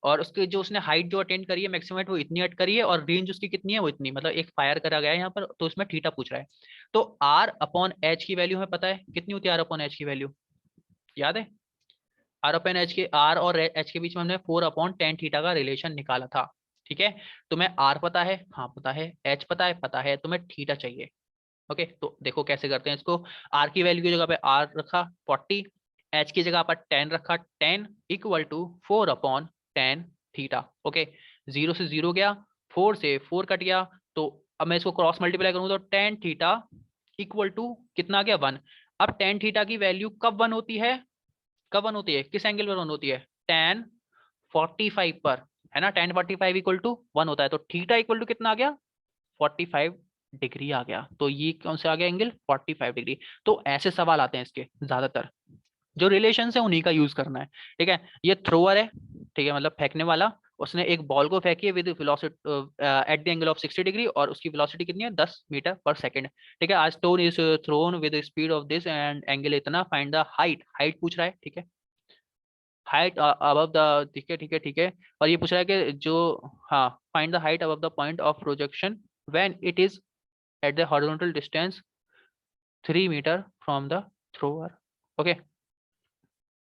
और उसके जो उसने हाइट जो अटेंड करी है मैक्सिमम हाइट वो इतनी अट करी है, और रेंज उसकी कितनी है वो इतनी, मतलब एक फायर करा गया है यहाँ पर, तो उसमें थीटा पूछ रहा है। तो आर अपॉन एच की वैल्यू हमें पता है कितनी होती है, आर अपॉन एच की वैल्यू याद है, आर अपॉन एच के, आर और एच के बीच में हमने 4/10 थीटा का रिलेशन निकाला था। ठीक है, तुम्हें आर पता है, हाँ पता है, एच पता है, तुम्हें थीटा चाहिए। ओके, तो देखो कैसे करते हैं इसको, आर की वैल्यू की जगह पे आर रखा 40, एच की जगह पर 10 रखा, 10 इक्वल टू 4/10 थीटा। ओके, 0 से 0 गया, 4 से 4 कट गया, तो अब मैं इसको क्रॉस मल्टीप्लाई करूंगा तो 10 थीटा इक्वल टू कितना आ गया 1। अब 10 थीटा की वैल्यू कब 1 होती है, कब 1 होती है, किस एंगल पर 1 होती है, tan 45 पर, है ना, tan 45 इक्वल टू 1 होता है, तो थीटा इक्वल टू कितना आ गया 45 डिग्री आ गया, तो ये कौन से आ गया एंगल 45 डिग्री। तो ऐसे सवाल आते हैं इसके ज्यादातर, जो रिलेशन है उन्हीं का यूज करना है। ठीक है, ये थ्रोअर है, ठीक है, मतलब फेंकने वाला, उसने एक बॉल को फेंकी है with velocity at the angle of 60 degree, और उसकी वेलोसिटी कितनी है 10 मीटर पर सेकंड। ठीक है, आज stone is throne with speed of this and angle इतना, फाइंड द हाइट, हाइट पूछ रहा है। ठीक है, हाइट अबव द, ठीक है ठीक है ठीक है, और ये पूछ रहा है कि जो, हाँ, find the height above the point of projection when it is at the horizontal distance 3 metre from the thrower. Okay,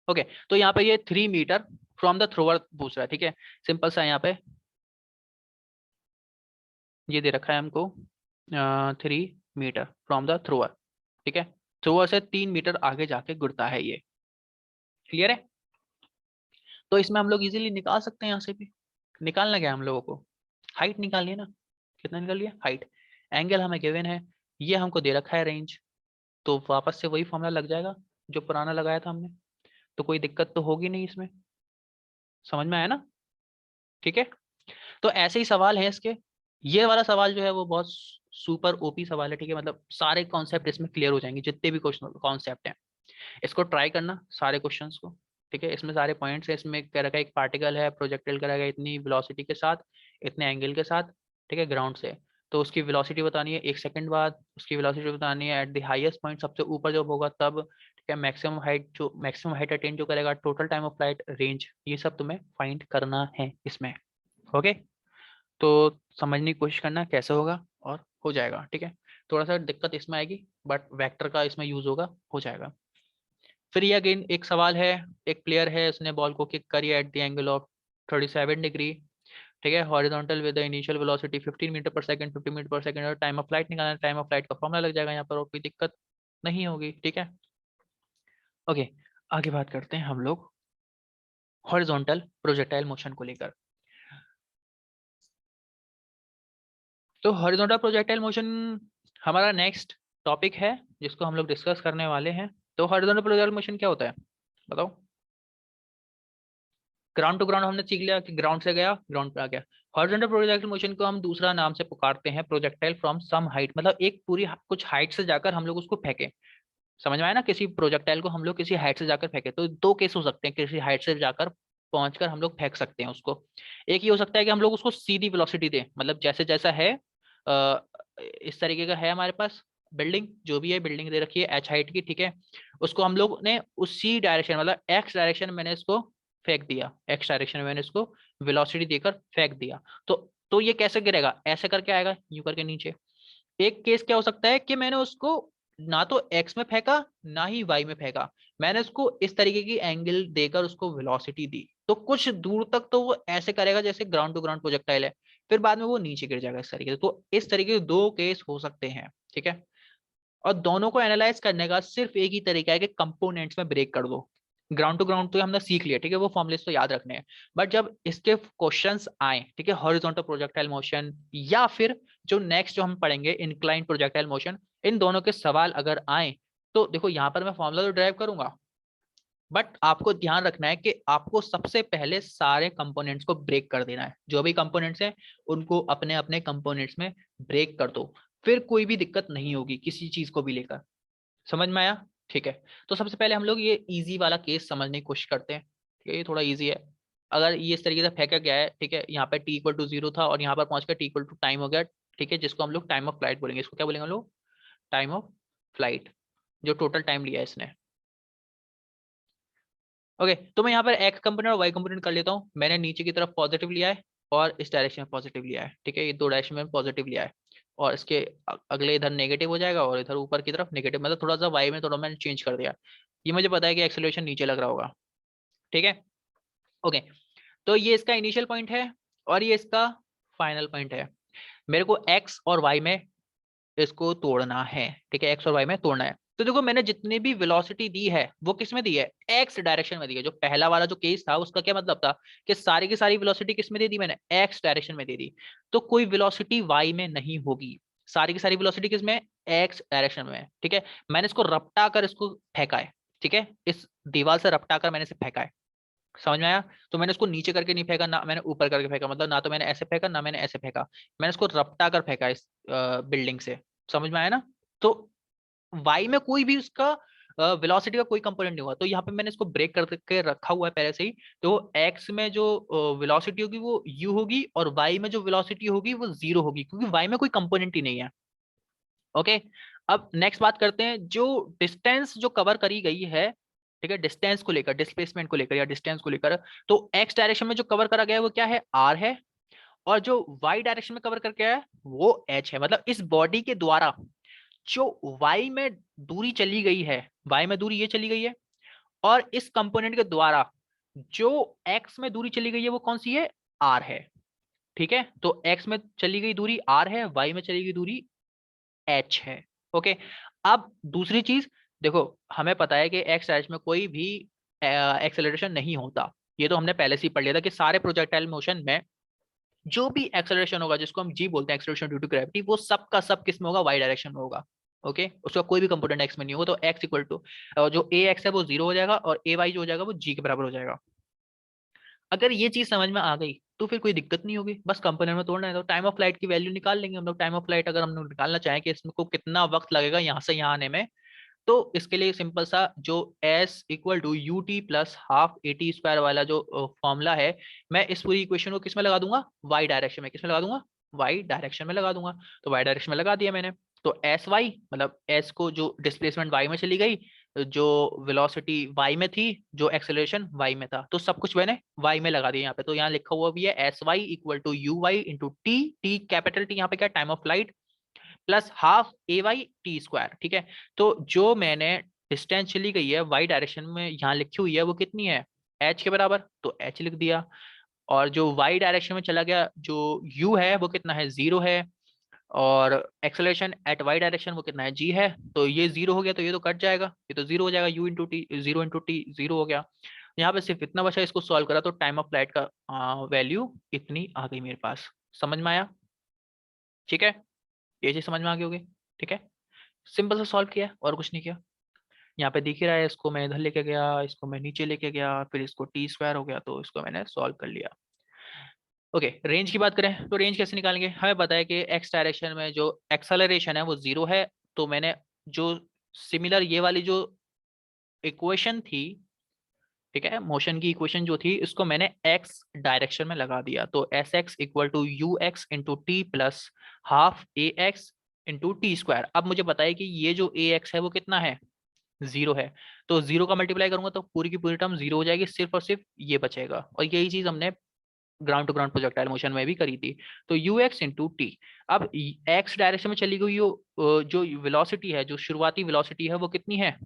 okay, तो यहाँ पे ये 3 मीटर फ्रॉम द थ्रोअर पूछ रहा है। ठीक है, सिंपल सा यहाँ पे ये दे रखा है हमको 3 मीटर फ्रॉम द थ्रोअर। ठीक है, थ्रोअर से 3 मीटर आगे जाके गिरता है ये। क्लियर है? तो इसमें हम लोग इजीली निकाल सकते हैं, यहाँ से भी निकालना क्या है हम लोगों को, हाइट निकालनी है ना। कितना निकाल लिया, हाइट। एंगल हमें गिवन है, ये हमको दे रखा है रेंज, तो वापस से वही फॉर्मूला लग जाएगा जो पुराना लगाया था हमने, तो कोई दिक्कत तो होगी नहीं इसमें। समझ में आया ना? ठीक है, तो ऐसे ही सवाल है इसके। ये वाला सवाल जो है वो बहुत सुपर ओपी सवाल है, ठीक है, मतलब सारे कॉन्सेप्ट इसमें क्लियर हो जाएंगे, जितने भी क्वेश्चन कॉन्सेप्ट हैं। इसको ट्राई करना सारे क्वेश्चंस को, ठीक है। इसमें सारे पॉइंट्स है, इसमें कह रखा है एक पार्टिकल है, प्रोजेक्टाइल करेगा इतनी वेलोसिटी के साथ, इतने एंगल के साथ, ठीक है, ग्राउंड से। तो उसकी वेलोसिटी बतानी है 1 सेकंड बाद, उसकी वेलोसिटी बतानी है एट द हाईएस्ट पॉइंट, सबसे ऊपर जब होगा तब, ठीक है। मैक्सिमम हाइट अटेन जो करेगा, total time of flight, range, ये सब तुम्हें फाइंड करना है इसमें। ओके, तो समझने की कोशिश करना कैसे होगा, और हो जाएगा, ठीक है। थोड़ा सा दिक्कत इसमें आएगी, बट वेक्टर का इसमें यूज होगा, हो जाएगा। फिर ये अगेन एक सवाल है, एक प्लेयर है, उसने बॉल को किक करी at the angle of 37 degree, ठीक है, horizontal with the initial velocity 15 metre per second, 50 metre per second, और टाइम ऑफ फ्लाइट निकालना है। टाइम ऑफ फ्लाइट का फॉर्मूला लग जाएगा यहाँ पर, और कोई दिक्कत नहीं होगी, ठीक है। ओके, आगे बात करते हैं हम लोग हॉरिजॉन्टल प्रोजेक्टाइल मोशन को लेकर। तो हॉरिजॉन्टल प्रोजेक्टाइल मोशन हमारा नेक्स्ट टॉपिक है, जिसको हम लोग डिस्कस करने वाले हैं। तो हॉरिजॉन्टल प्रोजेक्टाइल मोशन क्या होता है, बताओ। ग्राउंड टू ग्राउंड हमने सीख लिया कि ग्राउंड से गया ग्राउंड पे आ गया। हॉरिजॉन्टल प्रोजेक्टाइल मोशन को हम दूसरा नाम से पुकारते हैं प्रोजेक्टाइल फ्रॉम सम हाइट, मतलब एक पूरी कुछ हाइट से जाकर हम लोग उसको फेंके। समझ में आया ना, किसी प्रोजेक्टाइल को हम लोग किसी हाइट से जाकर फेंके, तो दो केस हो सकते हैं, किसी हाइट से जाकर पहुंचकर हम लोग फेंक सकते हैं उसको। एक ये हो सकता है कि हम लोग उसको सीधी वेलोसिटी दें, मतलब जैसे जैसा है, इस तरीके का है हमारे पास बिल्डिंग, जो भी है बिल्डिंग दे रखी है एच हाइट की, ठीक है। उसको हम लोग ने उसी डायरेक्शन, मतलब एक्स डायरेक्शन में मैंने इसको फेंक दिया, एक्स डायरेक्शन में मैंने इसको वेलोसिटी देकर फेंक दिया, तो ये कैसे गिरेगा, ऐसे करके आएगा, यूं करके नीचे। एक केस क्या हो सकता है कि मैंने उसको ना तो एक्स में फेंका ना ही वाई में फेंका, मैंने उसको इस तरीके की एंगल देकर उसको वेलोसिटी दी, तो कुछ दूर तक तो वो ऐसे करेगा जैसे ग्राउंड टू ग्राउंड प्रोजेक्टाइल है, फिर बाद में वो नीचे गिर जाएगा इस तरीके से। तो इस तरीके के दो केस हो सकते हैं, ठीक है। और दोनों को एनालाइज करने का सिर्फ एक ही तरीका है कि कंपोनेंट्स में ब्रेक कर दो। ग्राउंड टू ग्राउंड तो हमने सीख लिया, ठीक है, वो फॉर्मुलेस तो याद रखने हैं, बट जब इसके क्वेश्चंस आए, ठीक है, हॉरिजॉन्टल प्रोजेक्टाइल मोशन या फिर जो नेक्स्ट जो हम पढ़ेंगे इंक्लाइन प्रोजेक्टाइल मोशन, इन दोनों के सवाल अगर आए, तो देखो यहाँ पर मैं फॉर्मूला तो ड्राइव करूंगा, बट आपको ध्यान रखना है कि आपको सबसे पहले सारे कंपोनेंट्स को ब्रेक कर देना है, जो भी कंपोनेंट्स हैं उनको अपने अपने कंपोनेंट्स में ब्रेक कर दो, फिर कोई भी दिक्कत नहीं होगी किसी चीज को भी लेकर। समझ में आया? ठीक है, तो सबसे पहले हम लोग ये इजी वाला केस समझने की कोशिश करते हैं, ठीक है, ये थोड़ा इजी है। अगर ये इस तरीके से फेंका गया है, ठीक है, यहाँ पे t इक्वल टू 0 था और यहाँ पर पहुंच कर t इक्वल टू टाइम हो गया, ठीक है, जिसको हम लोग टाइम ऑफ फ्लाइट बोलेंगे। इसको क्या बोलेंगे हम लोग, टाइम ऑफ फ्लाइट, जो टोटल टाइम लिया है इसने। ओके, तो मैं यहाँ पर एक्स कंपोनेंट और वाई कंपोनेंट कर लेता हूँ। मैंने नीचे की तरफ पॉजिटिव लिया है और इस डायरेक्शन में पॉजिटिव लिया है, ठीक है, ये दो डायरेक्शन में पॉजिटिव लिया है, और इसके अगले इधर नेगेटिव हो जाएगा और इधर ऊपर की तरफ नेगेटिव, मतलब थोड़ा सा वाई में थोड़ा मैंने चेंज कर दिया। ये मुझे पता है कि एक्सेलरेशन नीचे लग रहा होगा, ठीक है। ओके, तो ये इसका इनिशियल पॉइंट है और ये इसका फाइनल पॉइंट है। मेरे को एक्स और वाई में इसको तोड़ना है, ठीक है, एक्स और वाई में तोड़ना है। तो देखो मैंने जितनी भी वेलोसिटी दी है वो किस में दी है, एक्स डायरेक्शन में दी है। जो पहला वाला जो केस था उसका क्या मतलब था कि सारी की सारी वेलोसिटी किस में दे दी मैंने, एक्स डायरेक्शन में दे दी, तो कोई वेलोसिटी वाई में नहीं होगी, सारी की सारी वेलोसिटी किस में, एक्स डायरेक्शन में, ठीक है। मैंने इसको रपटा कर इसको फेंका है, ठीक है, इस दीवार से रपटा कर मैंने इसे फेंका है। समझ में आया? तो मैंने उसको नीचे करके नहीं फेंका, ना मैंने ऊपर करके फेंका, मतलब ना तो मैंने ऐसे फेंका ना मैंने ऐसे फेंका, मैंने इसको रपटा कर फेंका इस बिल्डिंग से। समझ में आया ना? तो वाई में कोई भी उसका वेलोसिटी का कोई कंपोनेंट नहीं हुआ, तो यहाँ पे मैंने इसको ब्रेक करके रखा हुआ है पहले से ही। तो एक्स में जो वेलोसिटी होगी वो यू होगी और वाई में जो वेलोसिटी होगी वो जीरो होगी, क्योंकि वाई में कोई कंपोनेंट ही नहीं है। ओके, अब नेक्स्ट बात करते हैं जो डिस्टेंस जो कवर करी गई है, ठीक है, डिस्टेंस को लेकर, डिस्प्लेसमेंट को लेकर या डिस्टेंस को लेकर, तो एक्स डायरेक्शन में जो कवर करा गया है वो क्या है, आर है, और जो वाई डायरेक्शन में कवर करके है वो एच है। मतलब इस बॉडी के द्वारा जो वाई में दूरी चली गई है, वाई में दूरी ये चली गई है, और इस कंपोनेंट के द्वारा जो एक्स में दूरी चली गई है वो कौन सी है, आर है, ठीक है। तो एक्स में चली गई दूरी आर है, वाई में चली गई दूरी एच है। ओके, अब दूसरी चीज देखो, हमें पता है कि एक्स डायरेक्शन में कोई भी एक्सेलरेशन नहीं होता। ये तो हमने पहले से ही पढ़ लिया था कि सारे प्रोजेक्टाइल मोशन में जो भी एक्सेलरेशन होगा, जिसको हम जी बोलते हैं, एक्सेलरेशन ड्यू टू ग्रेविटी, वो सब का सब किस में होगा, वाई डायरेक्शन में होगा। ओके, उसका कोई भी कंपोनेंट एक्स में नहीं होगा। तो एक्स इक्वल टू जो ए एक्स है वो 0 हो जाएगा, और ए वाई जो हो जाएगा वो जी के बराबर हो जाएगा। अगर ये चीज समझ में आ गई तो फिर कोई दिक्कत नहीं होगी, बस कंपोनेंट में तोड़ना है। तो टाइम ऑफ फ्लाइट की वैल्यू निकाल लेंगे हम लोग। टाइम ऑफ फ्लाइट अगर हम लोग निकालना चाहें कि इसमें को कितना वक्त लगेगा यहाँ से यहाँ आने में, तो इसके लिए सिंपल सा जो s equal to u t plus half a t square वाला जो फॉर्मूला है, मैं इस पूरी इक्वेशन को किस में लगा दूंगा, y डायरेक्शन में। किस में लगा दूंगा, y डायरेक्शन में लगा दूंगा। तो y डायरेक्शन में लगा दिया मैंने। तो एस वाई मतलब s को जो डिस्प्लेसमेंट y में चली गई, जो वेलोसिटी y में थी, जो एक्सेलरेशन y में था, तो सब कुछ मैंने y में लगा दिया यहाँ पे। तो यहाँ लिखा हुआ भी है s y equal to u y into t, t capital t यहाँ पे क्या, time of flight, plus half a y t square. ठीक है, तो जो मैंने डिस्टेंस चली गई है वाई डायरेक्शन में यहाँ लिखी हुई है वो कितनी है, एच के बराबर, तो एच लिख दिया। और जो वाई डायरेक्शन में चला गया जो यू है वो कितना है, 0 है। और एक्सेलरेशन एट वाई डायरेक्शन वो कितना है, जी है। तो ये 0 हो गया, तो ये तो कट जाएगा, ये तो 0 हो जाएगा, you into T, 0 into T 0 हो गया। यहाँ पे सिर्फ इतना बचा, इसको सॉल्व करा तो टाइम ऑफ फ्लाइट का वैल्यू इतनी आ गई मेरे पास। समझ में आया? ठीक है, ये चीज समझ में आ गई होगी। ठीक है, सिंपल से सॉल्व किया और कुछ नहीं किया। यहाँ पे दिख ही रहा है, इसको मैं इधर लेके गया, इसको मैं नीचे लेके गया, फिर इसको टी स्क्वायर हो गया, तो इसको मैंने सॉल्व कर लिया। ओके, रेंज की बात करें तो रेंज कैसे निकालेंगे, हमें पता है कि एक्स डायरेक्शन में जो एक्सेलरेशन है वो 0 है। तो मैंने जो सिमिलर ये वाली जो इक्वेशन थी, ठीक है, मोशन की इक्वेशन जो थी, इसको मैंने एक्स डायरेक्शन में लगा दिया। तो s x equal to u x into t plus half a x into t square. अब मुझे पता है कि ये जो ए एक्स है वो कितना है, 0 है। तो 0 का मल्टीप्लाई करूंगा तो पूरी की पूरी टर्म 0 हो जाएगी, सिर्फ और सिर्फ ये बचेगा। और यही चीज हमने ground to ground projectile motion में भी करी थी। तो यू एक्स इंटू टी, अब एक्स डायरेक्शन में चली गई जो वेलोसिटी है, जो शुरुआती वेलोसिटी है वो कितनी है,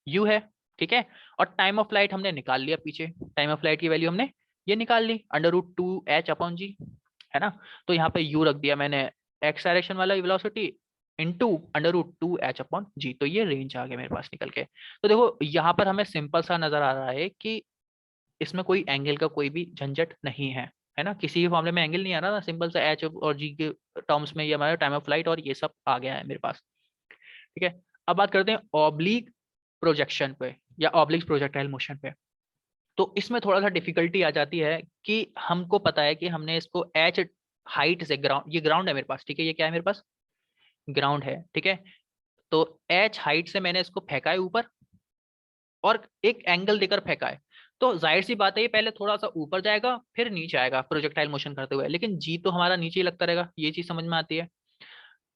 यू है। ठीक है, और टाइम ऑफ फ्लाइट हमने निकाल लिया पीछे, टाइम ऑफ फ्लाइट की वैल्यू हमने ये निकाल ली, √2h अपॉन जी, है ना। तो यहाँ पे u रख दिया मैंने, एक्स डायरेक्शन वाला वेलोसिटी इंटू √2h अपॉन जी। तो ये रेंज आ गया मेरे पास निकल के। तो देखो यहाँ पर हमें सिंपल सा नजर आ रहा है कि इसमें कोई एंगल का कोई भी झंझट नहीं है ना, किसी भी मामले में एंगल नहीं आ रहा ना, सिंपल सा एच और जी के टर्म्स में ये हमारा टाइम ऑफ फ्लाइट और ये सब आ गया है मेरे पास। ठीक है, अब बात करते हैं ऑब्लिक प्रोजेक्शन पे या ऑब्लिक प्रोजेक्टाइल मोशन पे। तो इसमें थोड़ा सा डिफिकल्टी आ जाती है कि हमको पता है कि हमने इसको एच हाइट से, ग्राउंड, ये ग्राउंड है मेरे पास, ठीक है, ये क्या है मेरे पास, ग्राउंड है। ठीक है, तो एच हाइट से मैंने इसको फेंका है ऊपर, और एक एंगल देकर फेंका है। तो जाहिर सी बात है ये पहले थोड़ा सा ऊपर जाएगा फिर नीचे आएगा प्रोजेक्टाइल मोशन करते हुए, लेकिन जी तो हमारा नीचे ही लगता रहेगा, ये चीज समझ में आती है।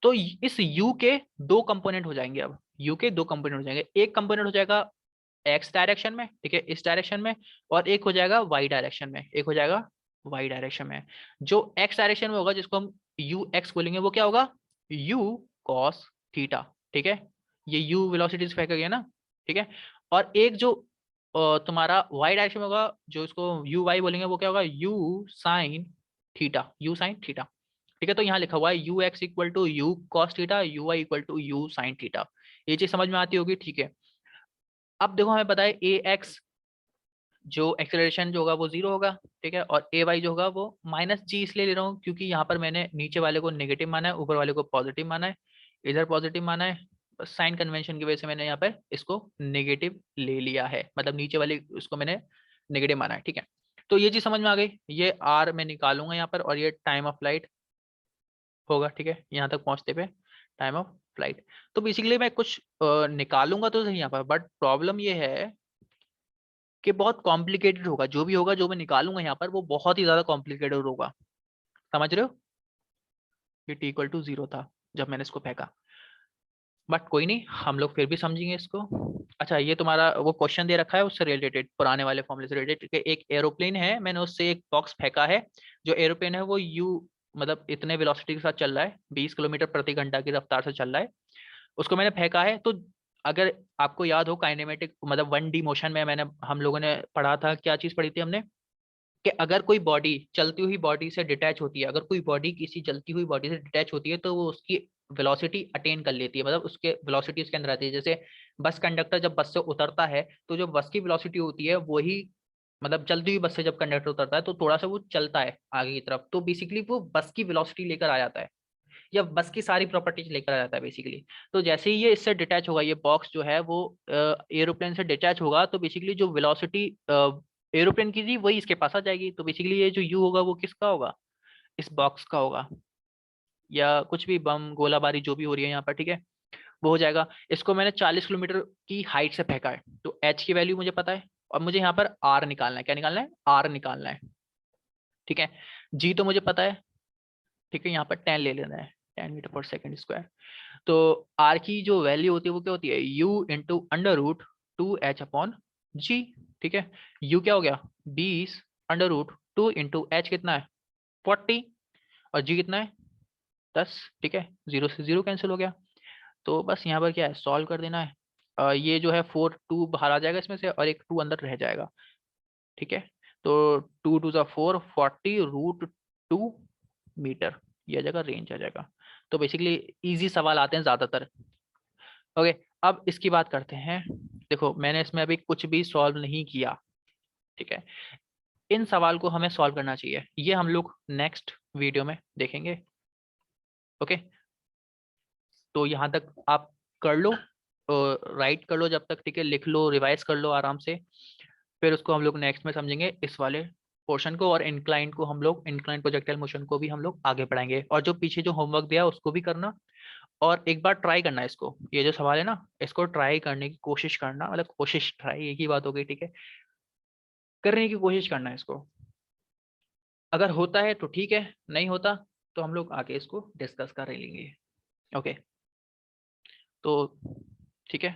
तो इस यू के दो कंपोनेंट हो जाएंगे। अब यू के दो कंपोनेंट हो जाएंगे, एक कंपोनेंट हो जाएगा एक्स डायरेक्शन में, ठीक है, इस डायरेक्शन में, और एक हो जाएगा वाई डायरेक्शन में, एक हो जाएगा वाई डायरेक्शन में। जो एक्स डायरेक्शन में होगा, जिसको हम यू एक्स बोलेंगे, वो क्या होगा, यू कॉस थीटा। ठीक है, ये यू वेलोसिटीज फेंका गया ना, ठीक है। और एक जो तुम्हारा वाई डायरेक्शन में होगा, जो इसको यू वाई बोलेंगे, वो क्या होगा, u sine theta, u sine theta. ठीक है, तो यहाँ लिखा हुआ है u x equal to u cos theta, u y equal to u sine theta. ये चीज समझ में आती होगी, ठीक है। अब देखो हमें पता है ए एक्स जो एक्सेलरेशन जो होगा वो 0 होगा, ठीक है, और ए वाई जो होगा वो माइनस जी इसलिए ले रहा हूँ क्योंकि यहाँ पर मैंने नीचे वाले को नेगेटिव माना है, ऊपर वाले को पॉजिटिव माना है, इधर पॉजिटिव माना है। बस साइन कन्वेंशन की वजह से मैंने यहाँ पर इसको नेगेटिव ले लिया है, मतलब नीचे वाले उसको मैंने नेगेटिव माना है। ठीक है, तो ये चीज समझ में आ गई, ये आर मैं निकालूंगा यहाँ पर, और ये टाइम ऑफ फ्लाइट होगा। ठीक है, यहाँ तक पहुंचते पे टाइम ऑफ फ्लाइट। तो बेसिकली मैं कुछ निकालूंगा तो सही यहाँ पर, बट प्रॉब्लम ये है कि बहुत कॉम्प्लिकेटेड होगा, जो भी होगा, जो मैं निकालूंगा यहाँ पर वो बहुत ही ज्यादा कॉम्प्लिकेटेड होगा। समझ रहे हो, ये टी इक्वल टू 0 था जब मैंने इसको फेंका, बट कोई नहीं, हम लोग फिर भी समझेंगे इसको। अच्छा, ये तुम्हारा वो क्वेश्चन दे रखा है उससे रिलेटेड, पुराने वाले फॉर्मूले से रिलेटेड, एक एरोप्लेन है, मैंने उससे एक बॉक्स फेंका है। जो एरोप्लेन है वो यू मतलब इतने वेलोसिटी के साथ चल रहा है, 20 किलोमीटर प्रति घंटा की रफ्तार से चल रहा है, उसको मैंने फेंका है। तो अगर आपको याद हो काइनेमेटिक मतलब 1D मोशन में मैंने हम लोगों ने पढ़ा था, क्या चीज पढ़ी थी हमने, कि अगर कोई बॉडी चलती हुई बॉडी से डिटैच होती है, अगर कोई बॉडी किसी चलती हुई बॉडी से डिटैच होती है, तो वो उसकी वेलोसिटी अटेन कर लेती है, मतलब उसके वेलोसिटी उसके अंदर आती है। जैसे बस कंडक्टर जब बस से उतरता है तो जो बस की वेलोसिटी होती है वही, मतलब चलती हुई बस से जब कंडक्टर उतरता है तो थोड़ा सा वो चलता है आगे की तरफ, तो बेसिकली वो बस की वेलोसिटी लेकर आ जाता है, या बस की सारी प्रॉपर्टीज लेकर आ जाता है बेसिकली। तो जैसे ही ये इससे डिटैच होगा, ये बॉक्स जो है वो एरोप्लेन से डिटैच होगा, तो बेसिकली जो वेलोसिटी एरोप्लेन की थी वही इसके पास आ जाएगी। तो बेसिकली ये जो यू होगा वो किसका होगा, इस बॉक्स का होगा, या कुछ भी बम गोलाबारी जो भी हो रही है यहाँ पर, ठीक है, वो हो जाएगा। इसको मैंने 40 किलोमीटर की हाइट से फेंका है, तो एच की वैल्यू मुझे पता है, और मुझे यहाँ पर आर निकालना है। क्या निकालना है, आर निकालना है, ठीक है। जी तो मुझे पता है, ठीक है, यहाँ पर 10 ले लेना है, 10 मीटर पर सेकंड स्क्वायर। तो आर की जो वैल्यू होती है वो क्या होती है, यू इंटू √2h/g, ठीक है। यू क्या हो गया, 20 √2 इंटू एच कितना है 40, और जी कितना है 10, ठीक है, 0 से 0 कैंसिल हो गया। तो बस यहाँ पर क्या है, सॉल्व कर देना है। ये जो है 4 2 बाहर आ जाएगा इसमें से, और एक 2 अंदर रह जाएगा, ठीक है। तो 2 2 ज़ा 4, 40 √2 मीटर, ये आ जाएगा, रेंज आ जाएगा। तो बेसिकली इजी सवाल आते हैं ज्यादातर। ओके, अब इसकी बात करते हैं। देखो मैंने इसमें अभी कुछ भी सॉल्व नहीं किया, ठीक है। इन सवाल को हमें सॉल्व करना चाहिए, ये हम लोग नेक्स्ट वीडियो में देखेंगे। ओके, तो यहाँ तक आप कर लो, राइट कर लो जब तक, ठीक है, लिख लो, रिवाइज कर लो आराम से। फिर उसको हम लोग नेक्स्ट में समझेंगे, इस वाले पोर्शन को, और इंक्लाइन को हम लोग, इंक्लाइन प्रोजेक्टाइल मोशन को भी हम लोग आगे पढ़ाएंगे। और जो पीछे जो होमवर्क दिया उसको भी करना, और एक बार ट्राई करना इसको, ये जो सवाल है ना इसको ट्राई करने की कोशिश करना, मतलब कोशिश ट्राई एक ही बात हो गई, ठीक है, करने की कोशिश करना है इसको। अगर होता है तो ठीक है, नहीं होता तो हम लोग आगे इसको डिस्कस कर लेंगे। ओके, तो ठीक है।